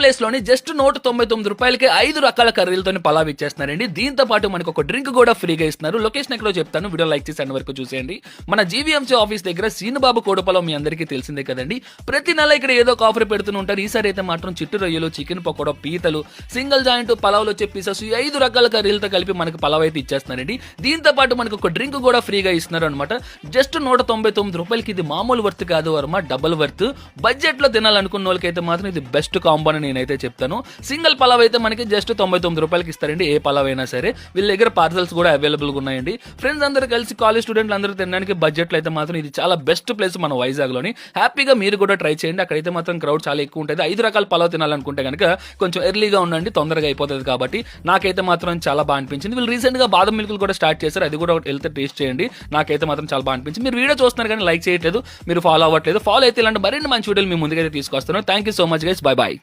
Place లోని just ₹199కి 5 రకాల కర్రీలతో పలావ్ ఇచ్చేస్తున్నారండి. దీంతో పాటు మనకు ఒక డ్రింక్ కూడా ఫ్రీగా ఇస్తున్నారు. లొకేషన్ ఎక్కడో చెప్తాను, వీడియో లైక్ చేసి అన్ని వరకు చూసేయండి. మన జీవీఎంసీ ఆఫీస్ దగ్గర సీనుబాబు కోడపలో మీ అందరికీ తెలిసిందే కదండి. ప్రతి నెల ఇక్కడ ఏదో ఒక ఆఫర్ పెడుతూ ఉంటారు. ఈసారి అయితే మాత్రం చిట్టు రొయ్యలు, చికెన్ పకోడా, పీతలు, సింగిల్ జాయింట్, పలావ్లో వచ్చే పీసెస్, ఈ 5 రకాల కర్రీలతో కలిపి మనకు పలావ్ అయితే ఇచ్చేస్తున్నారండి. దీంతో పాటు మనకు ఒక డ్రింక్ కూడా ఫ్రీగా ఇస్తున్నారు అనమాట. జస్ట్ ₹199. ఇది మామూలు వర్త్ కాదు వర్మ, డబుల్ వర్త్. బడ్జెట్ లో తినాలనుకున్న వాళ్ళకైతే మాత్రం ఇది బెస్ట్ కాంబో అని నేనైతే చెప్తాను. సింగిల్ పలావ్ అయితే మనకి జస్ట్ ₹99 ఇస్తారండి, ఏ పలావ్ అయినా సరే. వీళ్ళ దగ్గర పార్సల్స్ కూడా అవైలబుల్ గా ఉన్నాయండి. ఫ్రెండ్స్ అందరూ కలిసి, కాలేజ్ స్టూడెంట్లు అందరూ తినడానికి బడ్జెట్ లో అయితే మాత్రం ఇది చాలా బెస్ట్ ప్లేస్ మన వైజాగ్ లోని. హ్యాపీగా మీరు కూడా ట్రై చేయండి. అక్కడైతే మాత్రం క్రౌడ్ చాలా ఎక్కువ ఉంటుంది. 5 రకాల పలావ్ తినాలనుకుంటే కనుక కొంచెం ఎర్లీగా ఉండండి, తొందరగా అయిపోతుంది. కాబట్టి నాకైతే మాత్రం చాలా బాగా అనిపించింది. వీళ్ళు రీసెంట్ గా బాదం మిల్క్ కూడా స్టార్ట్ చేశారు, అది కూడా వెళ్తే టేస్ట్ చేయండి. నాకైతే మాత్రం చాలా బాగా అనిపించింది. మీరు వీడియో చూస్తున్నారు కానీ లైక్ చేయట్లేదు, మీరు ఫాలో అవ్వట్లేదు. ఫాలో అయితే ఇలాంటి మరిన్ని మంచి వీడియోలు మీ ముందుకైతే తీసుకొస్తాను. Thank you so much guys, bye bye.